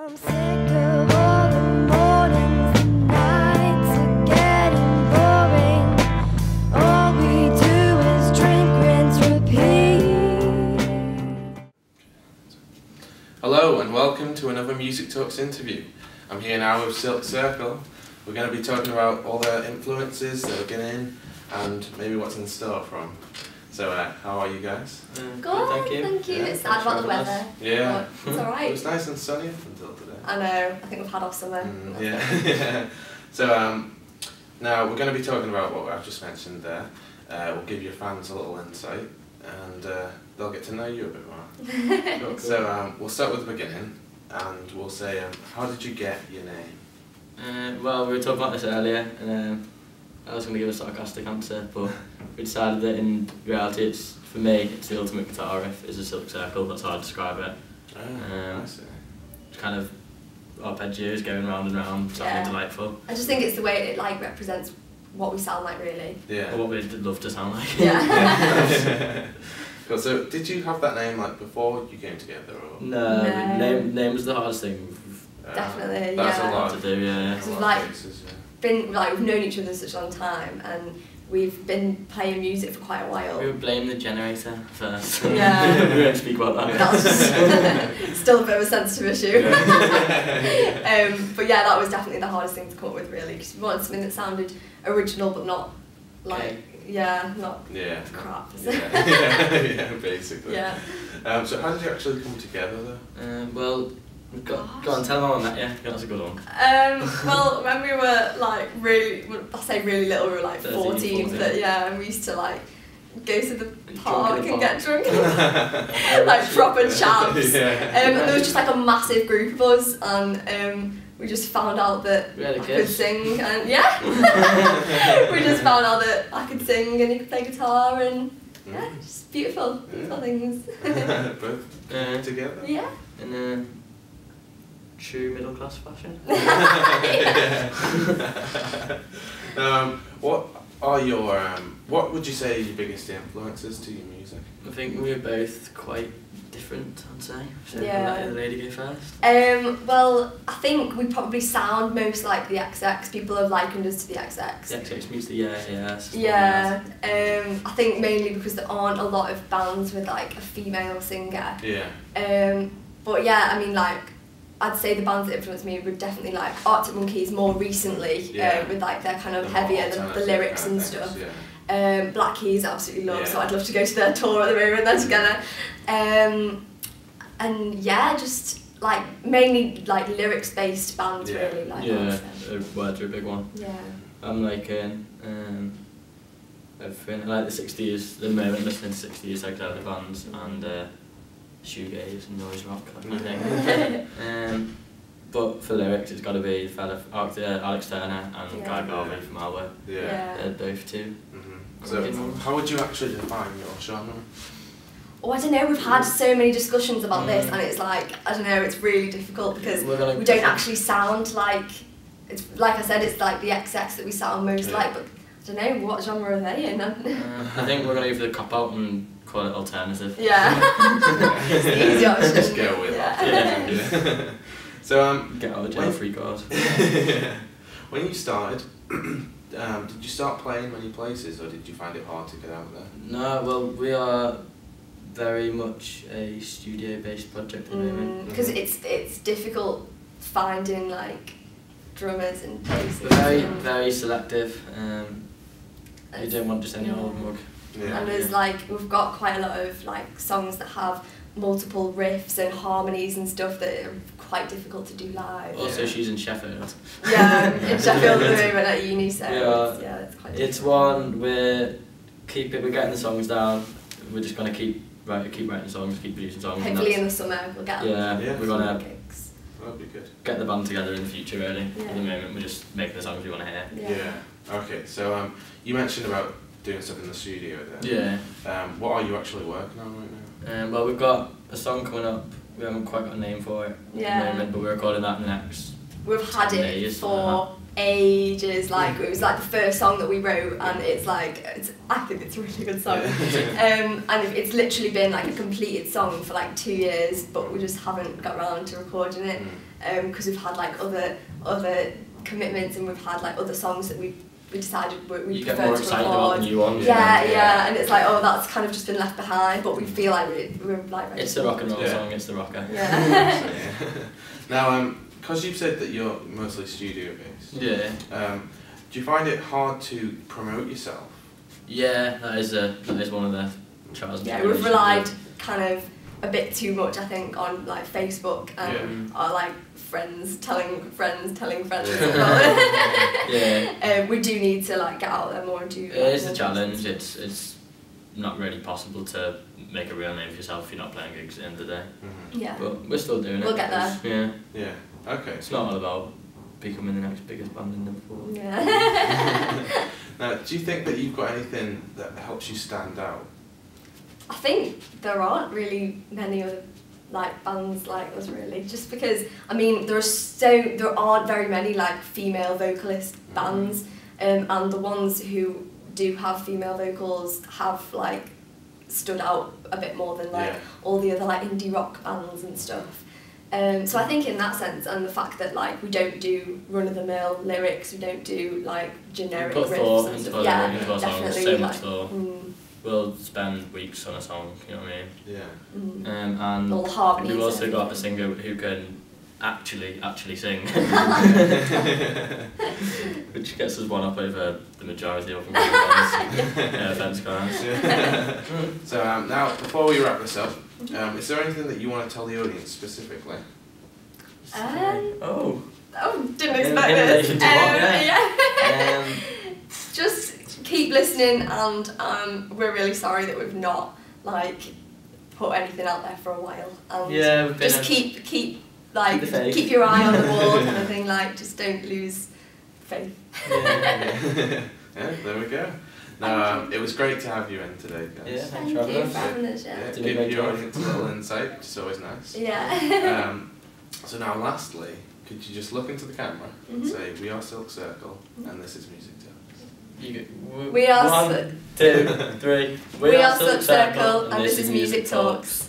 I'm sick of all the mornings and nights are getting boring. All we do is drink, rinse, repeat. Hello and welcome to another Music Talks interview. I'm here now with Silk Circle. We're going to be talking about all their influences, their beginning, and maybe what's in store for them. So, how are you guys? Good, thank you. Yeah, It's sad about the weather. Yeah. It's alright. It was nice and sunny up until today. I know, I think we've had off summer. Yeah. So, now we're going to be talking about what I've just mentioned there. We'll give your fans a little insight and they'll get to know you a bit more. Cool. So, we'll start with the beginning and we'll say, how did you get your name? Well, we were talking about this earlier, and I was going to give a sarcastic answer, but we decided that in reality, for me, it's the ultimate guitar riff. Is a Silk Circle. That's how I describe it. I see. It's kind of arpeggios going round and round, sounding delightful. I just think it's the way it represents what we sound like, really. Yeah. Or what we'd love to sound like. Yeah. Cool. So, did you have that name before you came together, or? No, No. name was the hardest thing. Definitely, That's yeah. a lot to do, yeah. Because we've known each other such a long time, and we've been playing music for quite a while. We would blame the generator first. Yeah. We won't speak about that. That's just still a bit of a sensitive issue. But yeah, that was definitely the hardest thing to come up with, really, because we wanted something that sounded original but not not crap. Yeah, basically. Yeah. So how did you actually come together though? Well, go on, tell them how I met you. Yeah, that's a good one. Well, when we were really little, we were 13, 14, 14. but yeah, and we used to go to the park in the and park. get drunk and proper chavs. And there was just a massive group of us, and we just found out that We had a I kid. could sing, and we just found out that I could sing and he could play guitar, and yeah, just beautiful things. Both together? Yeah. In a true middle class fashion. What are your what would you say are your biggest influences to your music? I think we were both quite different, I'd say. So Yeah. I'll let the lady go first. Well, I think we probably sound most like the XX. People have likened us to the XX. The XX means the yeah. Yeah. I think mainly because there aren't a lot of bands with a female singer. Yeah. But yeah, I mean I'd say the bands that influenced me would definitely Arctic Monkeys more recently, with their kind of heavier, the lyrics and stuff. Yeah. Black Keys I absolutely love, Yeah. so I'd love to go to their tour at the moment, they're together. And yeah, just mainly lyrics based bands, Yeah. really. Yeah, words are a big one. Yeah. I'm liking everything. I like the 60s, the moment listening to 60s psychedelic bands and shoegaze and noise rock, that kind of thing. But for lyrics, it's got to be Alex Turner and Guy Garvey from Alba. Yeah. They're both two. So how would you actually define your genre? Oh, I don't know, we've had so many discussions about this, and it's I don't know, it's really difficult because we don't actually sound it's like I said, it's the XX that we sound most like, but I don't know, what genre are they in? I think we're going to go for the cop out and call it alternative. Yeah. It's the easy option. Just go with that. Yeah. So Get out of jail free card. when you started, did you start playing many places, or did you find it hard to get out there? No, well, we are very much a studio-based project at the moment. Because it's difficult finding drummers and bassists. We're very selective. We don't want just any old mug. Yeah. And there's we've got quite a lot of songs that have multiple riffs and harmonies and stuff that are quite difficult to do live. Also, she's in Sheffield. Yeah, in Sheffield at the moment at uni, so it's quite difficult. It's one we're getting the songs down. We're just gonna keep writing songs, keep producing songs. Hopefully in the summer we'll get we're gonna gigs. That'd be good. get the band together in the future. Really, Yeah. at the moment we're just making the songs we want to hear. Yeah. Okay. So you mentioned about doing stuff in the studio then. Yeah. What are you actually working on right now? Well, we've got a song coming up. We haven't quite got a name for it at the moment, but we're recording that in the next we've had 10 it days, for ages. Like it was like the first song that we wrote, and it's like I think it's a really good song. And it's literally been like a completed song for like 2 years, but we just haven't got around to recording it because we've had like other commitments, and we've had like other songs that we decided we You get prefer more to excited record. about the new ones. Yeah, and it's like, oh, that's kind of just been left behind, but we feel like we're like ready. It's the rock and roll Yeah. song, it's the rocker. Yeah. Now, because you've said that you're mostly studio based, Yeah. do you find it hard to promote yourself? Yeah, that is one of the trials. and Yeah, we've tribulations. relied kind of a bit too much, I think, on like Facebook and our like friends telling friends. Yeah. We do need to like get out there more and do. It is a challenge. It's not really possible to make a real name for yourself if you're not playing gigs at the end of the day. Yeah. But we're still doing it. We'll get there. Yeah. Yeah. Okay. It's not all about becoming the next biggest band in Liverpool. Yeah. Now, do you think that you've got anything that helps you stand out? I think there aren't really many other like bands like us really, just because I mean there aren't very many like female vocalist bands, and the ones who do have female vocals have like stood out a bit more than like all the other like indie rock bands and stuff. So I think in that sense, and the fact that like we don't do run-of-the-mill lyrics, we don't do like generic Put riffs thought and into stuff. our Yeah, songs, definitely. so much Like, thought. We'll spend weeks on a song, you know what I mean? Yeah. And all the harmonies. we've also and got a everything. singer who can actually sing, which gets us one up over the majority of them. Offence, guys. So now, before we wrap this up, is there anything that you want to tell the audience specifically? Oh, didn't In expect this. relation to what, yeah. Just keep listening, and we're really sorry that we've not like put anything out there for a while. And Yeah, we've been just keep like the faith. keep your eye on the ball, kind of thing. Like just don't lose faith. Yeah, there we go. Now, it was great to have you in today, guys. Yeah, Thank thanks for you having for us. having us. Yeah. Yeah, Did a give great your job. audience a little insight, which is always nice. Yeah. So now, lastly, could you just look into the camera and Mhm. say, "We are Silk Circle, and this is Music Talks." We are One, two, three. We are Silk Circle, and this is Music Talks.